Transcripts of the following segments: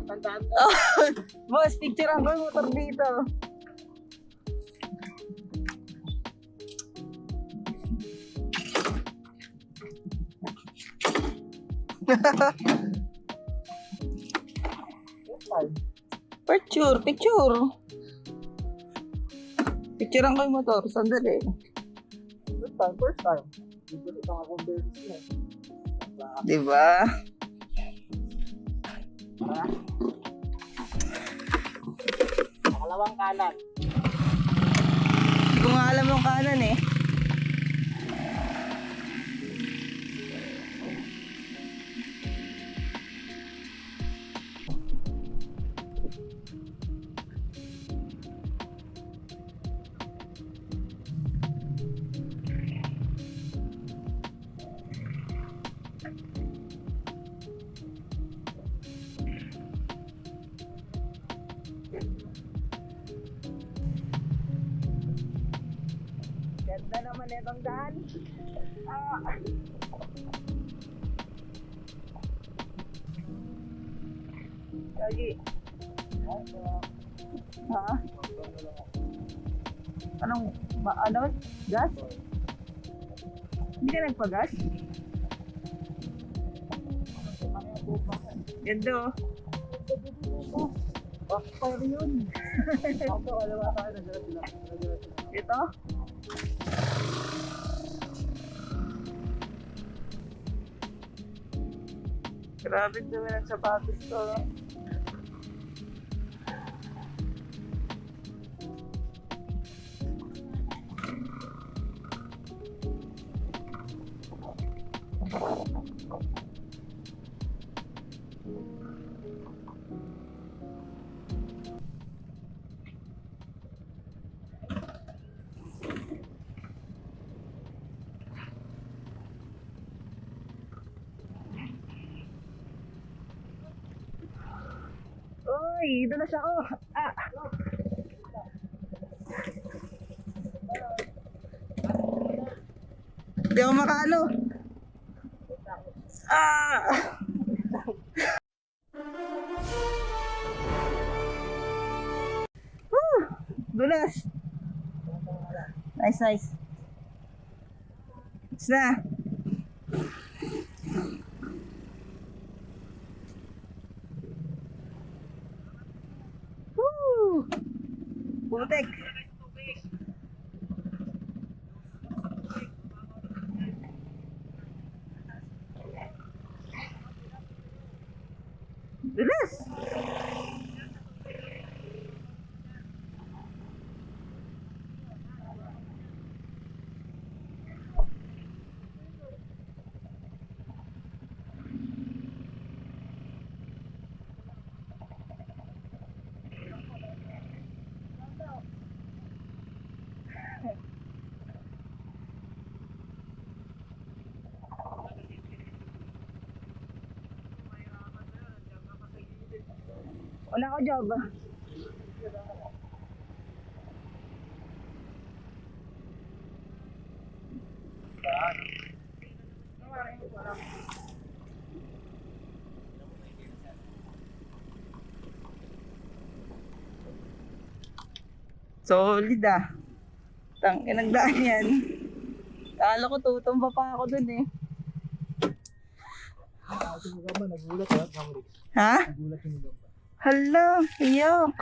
Tandaan mo. Boss, picturean ko yung motor dito. Picture. Picturean ko yung motor. Sandali. First time. Dito ito nga kong beses na. Diba? Pangalawang kanan. Hindi ko nga alam yung kanan eh. Ganda naman itong daan. Lagi. Ha? Ano? Gas? Hindi ka nagpa-gas? Ganda oh. Backfire yun. Ako, alawa tayo. Nagdala sila. Ito? Grabe dumi ng sapatos to. Uy, ito na siya ko. Hindi ako makaano. Dulas. Nice. It's na. Woo! Putek. Dulas. Wala ko job. Solid ah. Tangin ang daan yan. Kala ko tutumba pa ako dun eh. Nagulat Ha? Nagulat yung gamba. Hala, iyak.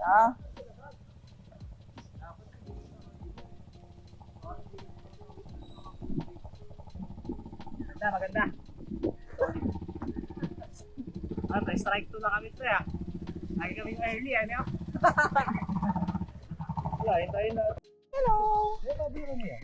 Ah. Maganda. Strike 2 na kami to ya. Lagi kami early ano? Wala, hintayin na. Hello. Ano biro mo yan?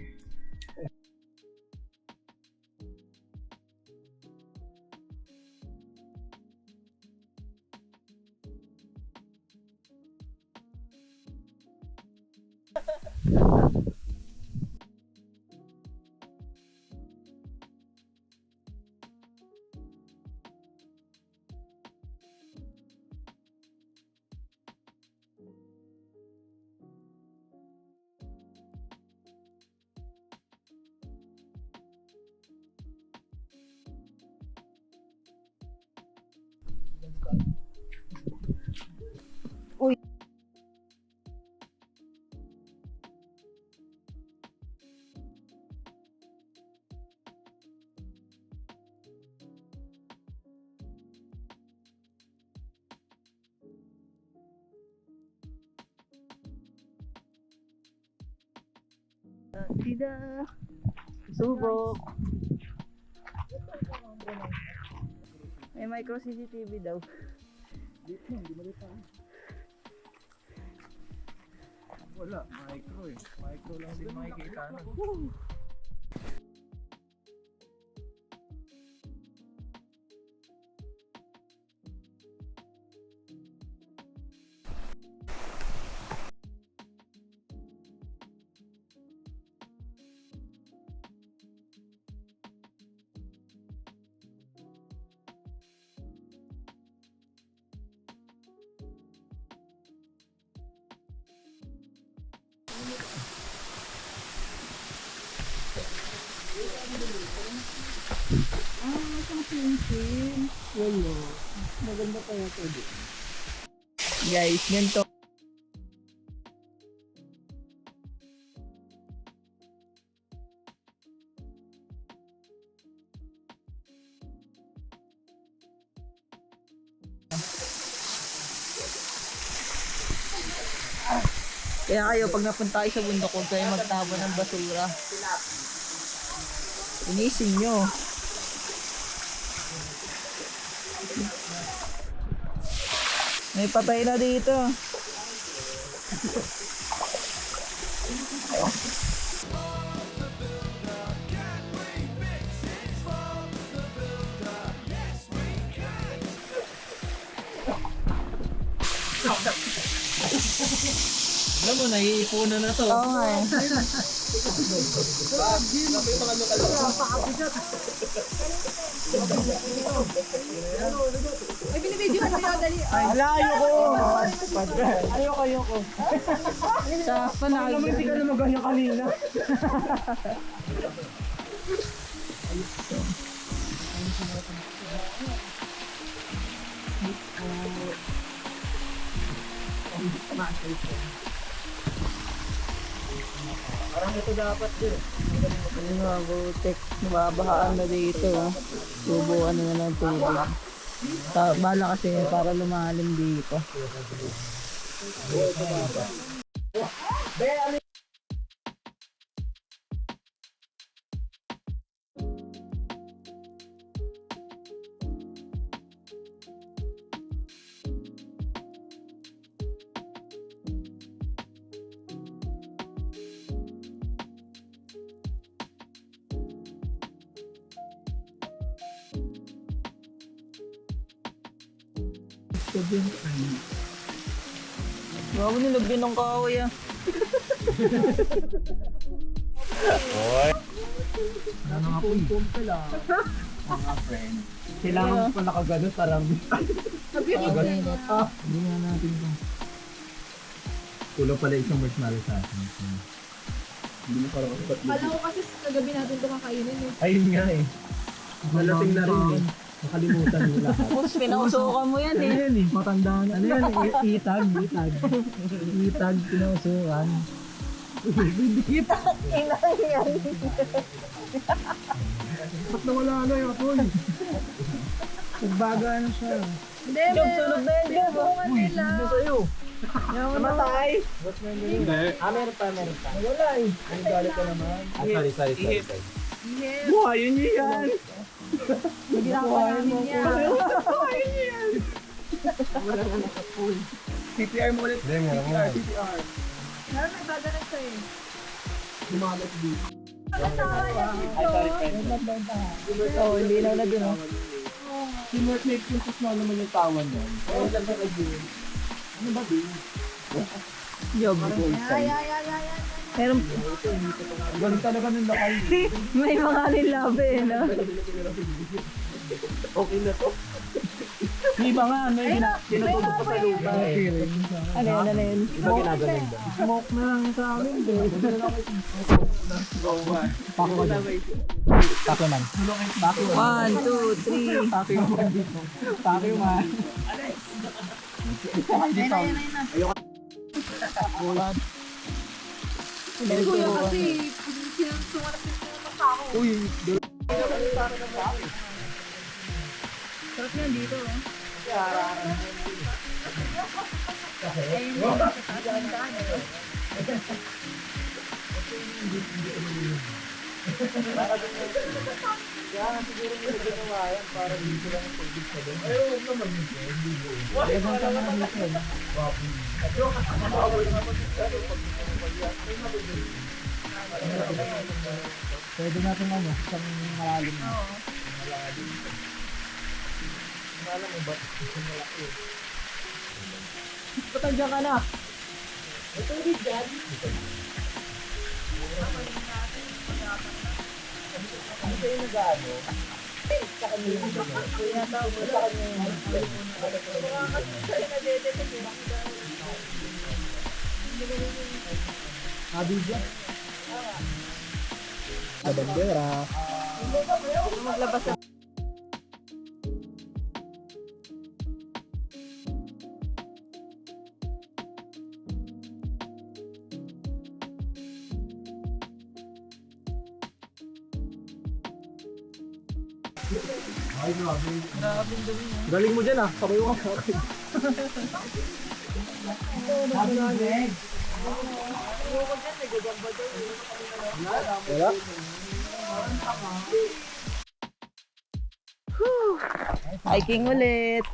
Sida. Subok. May micro CCTV daw. Wala, micro eh. Micro lang din makikita na. Maganda pa yung tuloy. Guys, ganito. Kaya kayo, pag napunta kayo sa bundok, huwag kayo magtapon ng basura. Inisin nyo. May patay na dito. Alam mo, naiipunan na to. Oo nga eh. Ay, binibidyo ka tayo, dali. Ala, ayoko! Ayoko. Sa panag. Alam mo, hindi ka na maganya kanina. Parang ito dapat din. Ano nga, butik. Nababahaan na dito. Subukan na ng tubig. Bala kasi para lumalim dito. Bago nilagyan ng kahoy ah. Ano nga po? Mga friend. Kailangan pa nakagano parang Sabi yung internet. hindi nga natin ito. Kulang pala isang marshmallow sa atin. Hindi mo parang upat Kala ko kasi kagabi natin ito kakainin eh. Ayun nga eh. Nalating na rin eh. Nakalimutan mo lahat. Tapos pinausukan mo yan Ano eh. yan eh? Matanda na. Ano yan eh? Itag. Itag, pinausukan. Itag. Inang yan. Ba't nawala na yung apoy? Nagbaga na siya. Hindi, Job, sunog na yan, Job. Tulungan nila. sa'yo. Namatay. Hindi. Meron pa. Wala eh. Ang galit ka naman. Sorry. Yes. Buhayin niyo yan. Ginagawa namin yan. CPR mo ulit. CPR. Meron nagbaganag sa'yo. Lumalat dito. Tawa niya dito. Oo, hindi na dun oh. Teamwork make yung kusma naman yung tawan niya. Ano ba din? Job. Ay. Meron, Galing talaga ng lakay. may mga nilabi eh, no? Okay na to. Di ba nga, ano yung pinatulog pa sa lupa eh. Ano yun? Iba ginagaling ba? Smoke na lang sa amin. Pako ka dyan. Pako man. 1, 2, 3. Pako man. Hindi kuya kasi sumalap yung mga tao. Uy, Sarap yan dito oh. Kaya siguro nila ginawa yan para dito lang ang tubig sa doon. Ay, huwag naman yun. Hindi mo. Ibang ka na dito. Pwede natin ano, isang malalim na. Malalim. Alam mo ba? Isang malaki. Ba't nandiyan ka na? Ito yung dyan. Ano kayo nag-ano? Sa kanya yung sa kanya yung Abidya? Sa bandera. Maglabas na. Ay, grabe. Galing mo dyan ah. Sabayo ka sa akin. Sabi mo, Meg. Wala? Hiking ulit.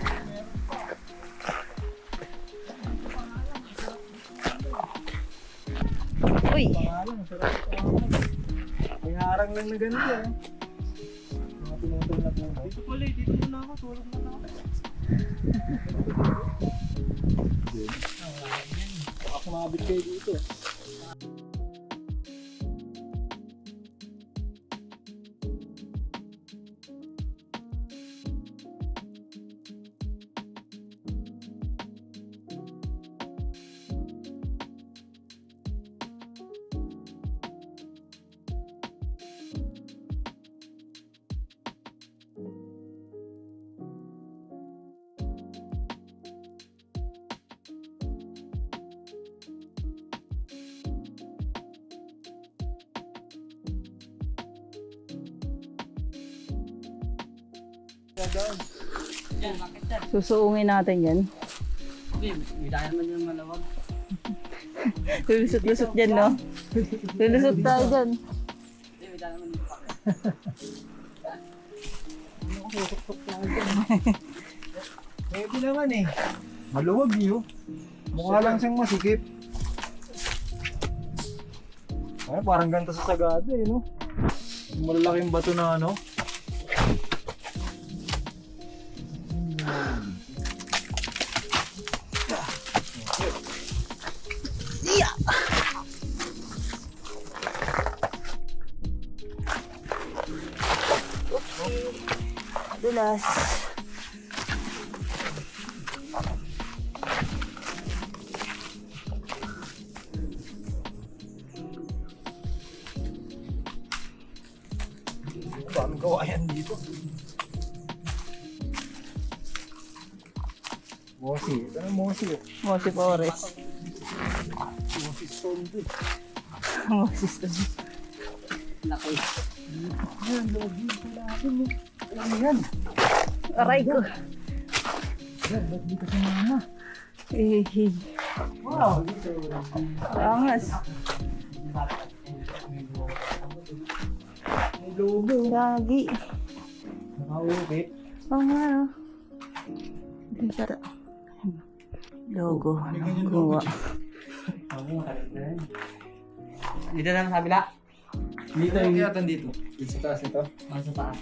Uy! May harang lang na ganito eh. Mga tinutulak lang. Dito pala eh. Dito muna ako. Tulog muna ako. Baka sumabit kayo dito. Susuungin natin yan. Hindi tayo naman yung malawag. Lulusot-lusot dyan, no? Lulusot tayo dyan. Hindi tayo naman yung pakit. Pwede naman eh. Maluwag yun. Mukha lang siyang masikip. Ay, parang ganito sa Sagada eh, no? Yung malalaking bato na ano. Dulas. Paano gawa yan dito? Mosi. Ito na Mosi. Mosi Forest. Mosi Stone din. Mosi Stone. Laki. Ayan, lagi. Kailangan mo. Alam yan. Aray ko. Yan, ba't dito sa mama? Eh, Wow, dito. angas. May logo. Lagi. Nakauwi. Oo nga, no? Dito. Logo. Logo. Dito naman sa kabila. Dito yung yata dito. Dito sa taas nito. Sa taas.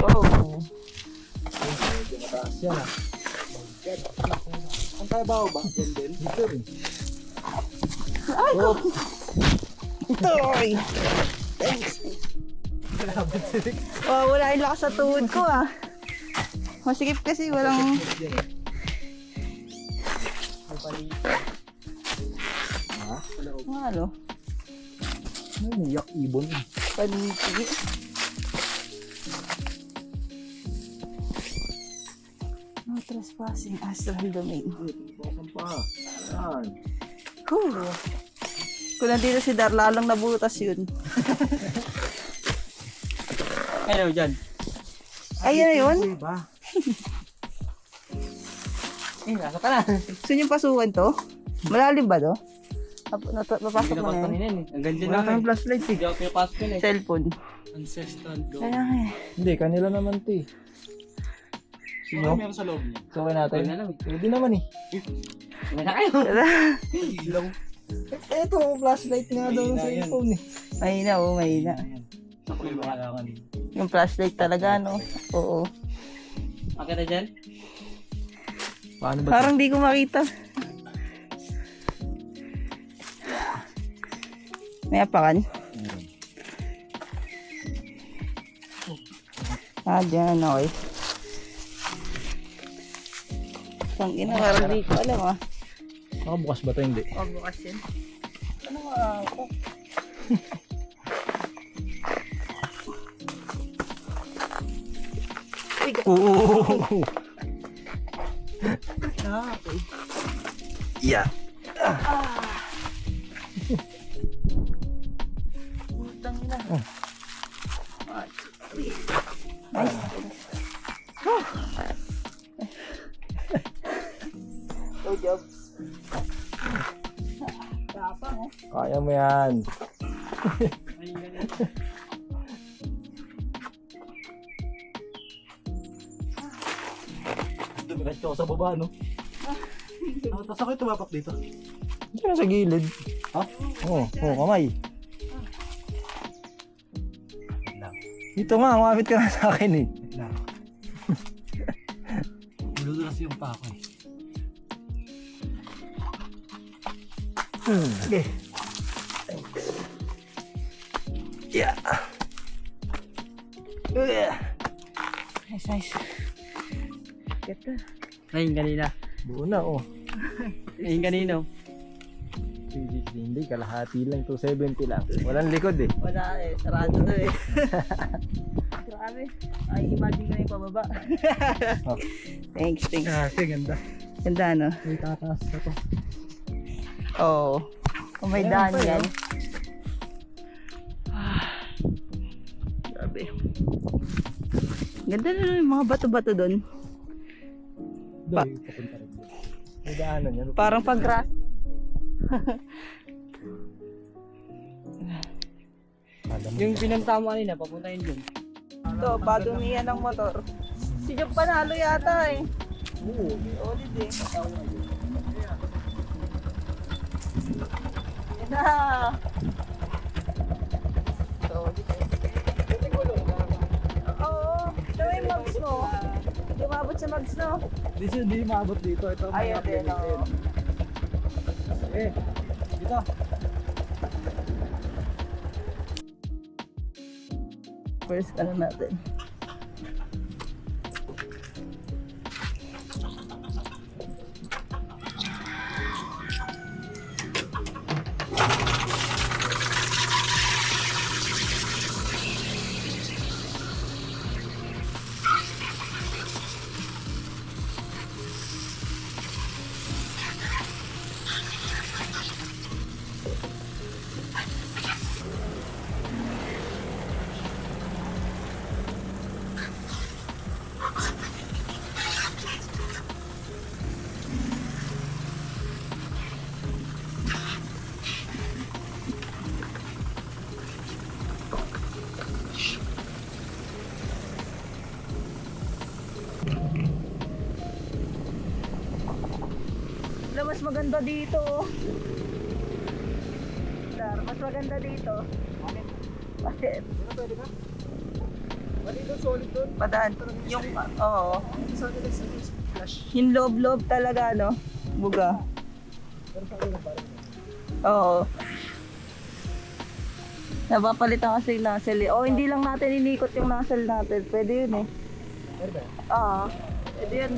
Oh. Medyo mataas yan ah. Ang tayo ba ba? Yan din? Dito rin. Ay ko! Ito, oy! Thanks. Oh, wala yung lakas sa tuhod ko ah. Masikip kasi walang... Ha? Ano? Ano yung yak ibon? Paliti. No trespassing astral domain. Basan pa. Yan. Whew. Kung nandito si Dar, lalong nabutas yun. Ayun, dyan. Ayun na yun. Nasa ka na. Gusto niyong pasukan to? Malalim ba to? Papasok Hindi mo na na yun. kanina yun. Ang ganda Wala lang. kang flashlight eh. Hindi ako pinapasok yun eh. Cellphone. Ancestral go. Kaya nga eh. Hindi, kanila naman to eh. Sino? Meron sa loob niya. So, natin. Wala lang eh. Pwede naman eh. Wala na kayo. Ilaw. Eto, flashlight nga daw ng cellphone eh. Mahina oh, mahina. Ako yung wala ka. Yung flashlight talaga, no? Oo. Okay na dyan? Paano ba? Parang di ko makita. May apakan? Ah, dyan, okay. Pang ina, parang di ko alam ah. Nakabukas ba ito? Hindi. Oh, bukas yun. Ano nga ako? Oo. Yeah. Putang ina. Oh. Nice. Good job. Tapang oh. Kaya mo yan. Dumiretso ako sa baba, no? Tapos ako tumapak dito. Diyan sa gilid. Ha? Oo, kamay. Dito nga, umamit ka na sa akin eh. Maludulas yung pa ako eh. Sige. Yeah. Nice, nice. Ganda. Ayun kanina. Buo na, oh. Ayun kanino. 360, hindi, kalahati lang. 270 lang. Walang likod eh. Wala eh, sarado to eh. Grabe. Ay, imagine ko na yung pababa. Oh. Thanks, thanks. Kasi ganda. Ganda no? May tataas na to. Oo. Kung may Ayan daan pa, yan. oh. Grabe. Ganda na yung mga bato-bato doon. Doon, papunta rin. May daanan yan. Parang pag-grass. Yung pinunta mo kanina, papunta yun dun. Ito, padumihan ng motor. Si Job panalo yata eh. Oo. Solid eh. Yan na. Solid eh. Oo. Ito yung mags mo. Lumabot sa mags no? Hindi maabot dito. Ito Ayun din oo. Eh, dito. First ano natin. Mas maganda dito. Dar, mas maganda dito. Bakit? Pwede ba? Pwede doon, solid doon. Padaan. Yung, oo. Saan nila sa flash? Yung loob-loob talaga, no? Buga. Pero sa ulo parang. Oo. Napapalitan kasi yung nozzle eh. O, hindi lang natin inikot yung nozzle natin. Pwede yun eh. Pwede ba? Oo. Pwede yun.